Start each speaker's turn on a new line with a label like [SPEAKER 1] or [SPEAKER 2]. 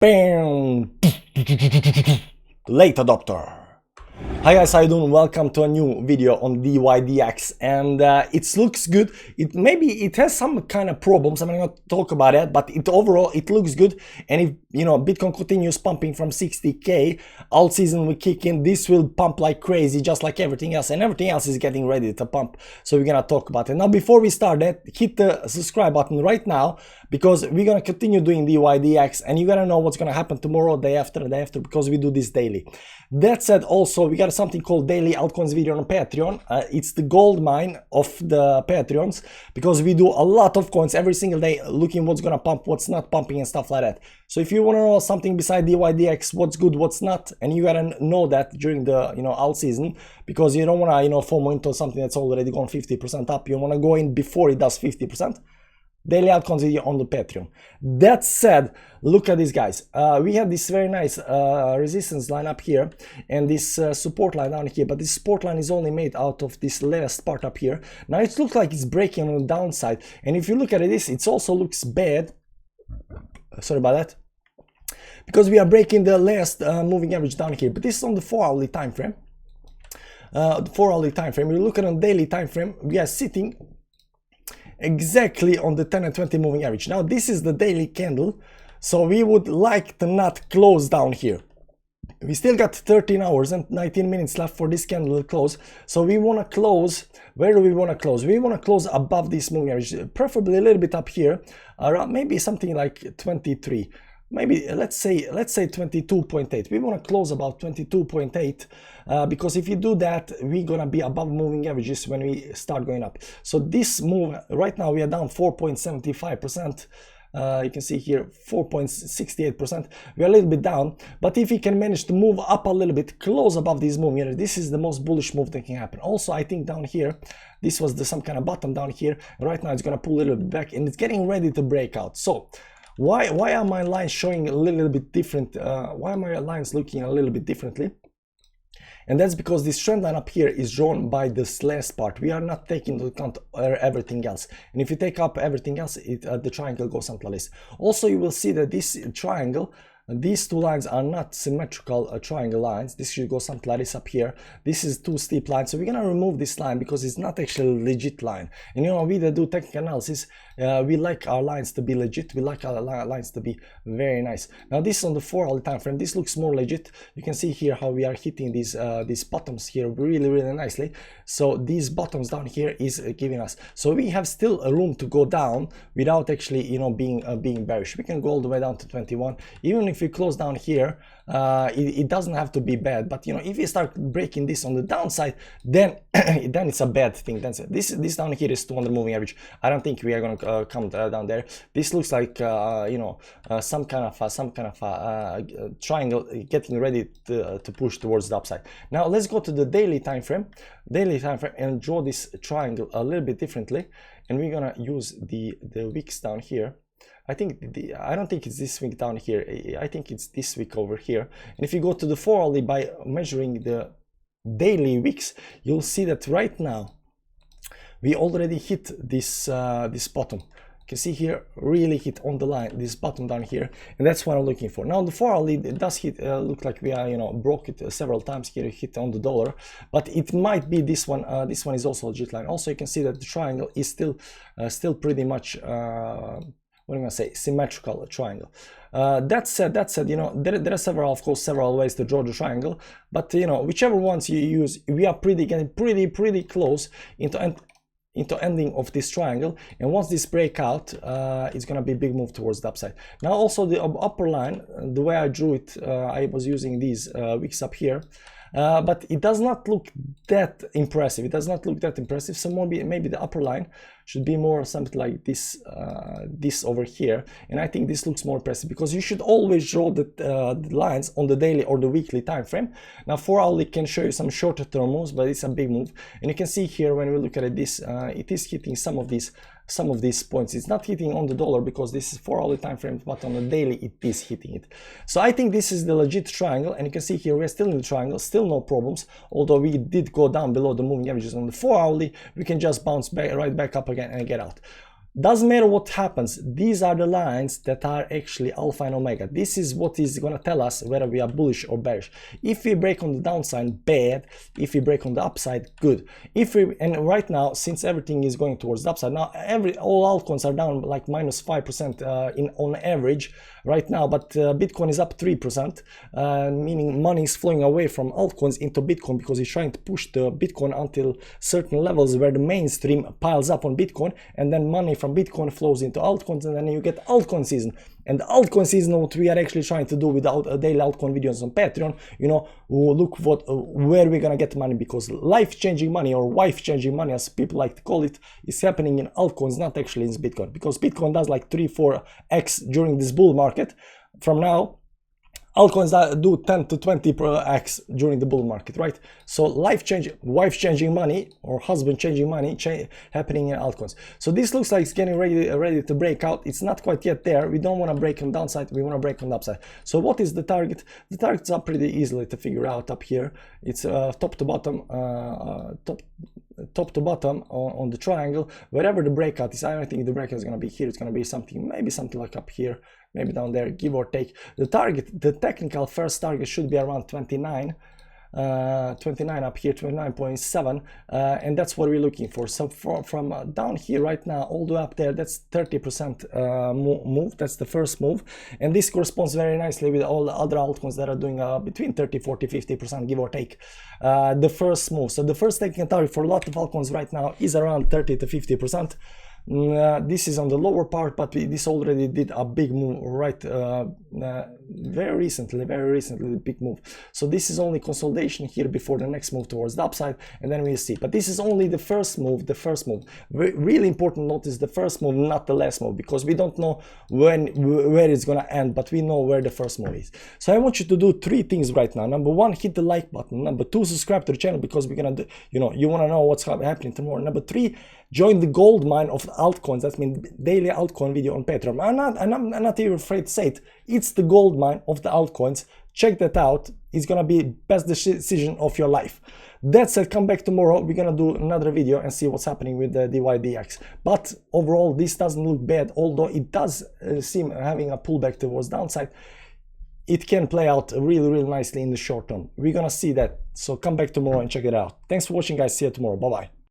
[SPEAKER 1] Bam! Late adopter. Hi guys, how you doing? Welcome to a new video on DYDX, and it looks good. It has some kind of problems. I'm not going to talk about it, but overall it looks good. And if Bitcoin continues pumping from 60k, all season we kick in, this will pump like crazy, just like everything else, and everything else is getting ready to pump. So we're gonna talk about it now. Before we start that, hit the subscribe button right now, because we're gonna continue doing DYDX, and you gotta know what's gonna happen tomorrow, day after, because we do this daily. That said, also we got something called daily altcoins video on Patreon. It's the gold mine of the Patreons, because we do a lot of coins every single day, looking what's gonna pump, what's not pumping, and stuff like that. So if you want to know something beside DYDX, what's good, what's not, and you gotta know that during the alt season, because you don't want to FOMO into something that's already gone 50% up. You want to go in before it does 50%. Daily altcoins video on the Patreon. That said, look at this, guys. We have this very nice resistance line up here, and this support line down here, but this support line is only made out of this last part up here. Now it looks like it's breaking on the downside, and if you look at this, it also looks bad. Sorry about that, because we are breaking the last moving average down here, but this is on the 4-hourly time frame. The 4-hourly time frame. We look at on daily time frame, we are sitting exactly on the 10 and 20 moving average. Now this is the daily candle, so we would like to not close down here. We still got 13 hours and 19 minutes left for this candle to close, so we want to close. Where do we want to close? We want to close above this moving average, preferably a little bit up here, around maybe something like 23, maybe let's say 22.8. We want to close about 22.8, because if you do that, we're gonna be above moving averages when we start going up. So this move right now, we are down 4.75%. You can see here 4.68%. we are a little bit down, but if we can manage to move up a little bit, close above these moving averages, this is the most bullish move that can happen. Also, I think down here, this was some kind of bottom down here. Right now it's gonna pull a little bit back, and it's getting ready to break out. So why are my lines showing a little bit different? Why are my lines looking a little bit differently? And that's because this trend line up here is drawn by this last part. We are not taking into account everything else. And if you take up everything else, the triangle goes something like this. Also, you will see that this triangle, these two lines are not symmetrical triangle lines. This should go something like this up here. This is two steep lines, so we're gonna remove this line because it's not actually a legit line. And we that do technical analysis, we like our lines to be legit. We like our lines to be very nice. Now this is on the 4-hourly time frame. This looks more legit. You can see here how we are hitting these bottoms here really nicely. So these bottoms down here is giving us. So we have still a room to go down without actually being bearish. We can go all the way down to 21. Even if we close down here, it doesn't have to be bad, but if you start breaking this on the downside, then it's a bad thing. Then this down here is 200 moving average. I don't think we are going to come down there. This looks like some kind of triangle getting ready to push towards the upside. Now let's go to the daily time frame and draw this triangle a little bit differently, and we're gonna use the wicks down here. I don't think it's this week down here. I think it's this week over here. And if you go to the 4-hourly by measuring the daily wicks, you'll see that right now we already hit this bottom. You can see here, really hit on the line this bottom down here, and that's what I'm looking for. Now the 4-hourly, it does hit, look like we are broke it several times here, hit on the dollar, but it might be this one. This one is also a legit line. Also, you can see that the triangle is still pretty much what am I gonna say, symmetrical triangle. That said, there are several ways to draw the triangle, but whichever ones you use, we are getting pretty close into ending of this triangle. And once this break out, it's gonna be a big move towards the upside. Now also the upper line, the way I drew it, I was using these wicks up here. But it does not look that impressive. So maybe the upper line should be more something like this, this over here. And I think this looks more impressive, because you should always draw the lines on the daily or the weekly time frame. Now 4-hourly can show you some shorter term moves, but it's a big move. And you can see here when we look at this, it is hitting some of these points. It's not hitting on the dollar because this is 4-hourly time frame, but on the daily it is hitting it. So I think this is the legit triangle, and you can see here we're still in the triangle, still no problems. Although we did go down below the moving averages on the 4-hourly, we can just bounce back right back up again and get out. Doesn't matter what happens, these are the lines that are actually alpha and omega. This is what is going to tell us whether we are bullish or bearish. If we break on the downside, bad. If we break on the upside, good. And right now, since everything is going towards the upside, now all altcoins are down like -5% on average right now, but Bitcoin is up 3%, meaning money is flowing away from altcoins into Bitcoin because it's trying to push the Bitcoin until certain levels where the mainstream piles up on Bitcoin, and then money from Bitcoin flows into altcoins, and then you get altcoin season. And the altcoin season, what we are actually trying to do with daily altcoin videos on Patreon, you know, look where we're gonna get money, because life-changing money, or wife-changing money as people like to call it, is happening in altcoins, not actually in Bitcoin, because Bitcoin does like 3-4x during this bull market. From now, altcoins do 10 to 20x during the bull market, right? So life-changing, wife-changing money, or husband-changing money happening in altcoins. So this looks like it's getting ready to break out. It's not quite yet there. We don't want to break on downside. We want to break on the upside. So what is the target? The targets are pretty easily to figure out up here. It's top to bottom, top to bottom on the triangle. Wherever the breakout is, I don't think the breakout is going to be here. It's going to be something, maybe something like up here, maybe down there, give or take. The target, the technical first target should be around 29 up here, 29.7, and that's what we're looking for. So from down here right now all the way up there, that's 30% move. That's the first move, and this corresponds very nicely with all the other altcoins that are doing between 30, 40, 50%, give or take, the first move. So the first technical target for a lot of altcoins right now is around 30 to 50%. This is on the lower part, but this already did a big move right very recently, big move. So this is only consolidation here before the next move towards the upside, and then we'll see. But this is only the first move. Really important note is the first move, not the last move, because we don't know where it's gonna end, but we know where the first move is. So I want you to do 3 things right now. Number 1, hit the like button. Number 2, subscribe to the channel, because we're gonna do, you want to know what's happening tomorrow. Number 3, join the gold mine of altcoins. That means daily altcoin video on Patreon. I'm not even afraid to say it. It's the gold mine of the altcoins. Check that out. It's gonna be best decision of your life. That said, come back tomorrow. We're gonna do another video and see what's happening with the DYDX. But overall, this doesn't look bad, although it does seem having a pullback towards downside. It can play out really nicely in the short term. We're gonna see that. So come back tomorrow and check it out. Thanks for watching, guys. See you tomorrow. Bye bye.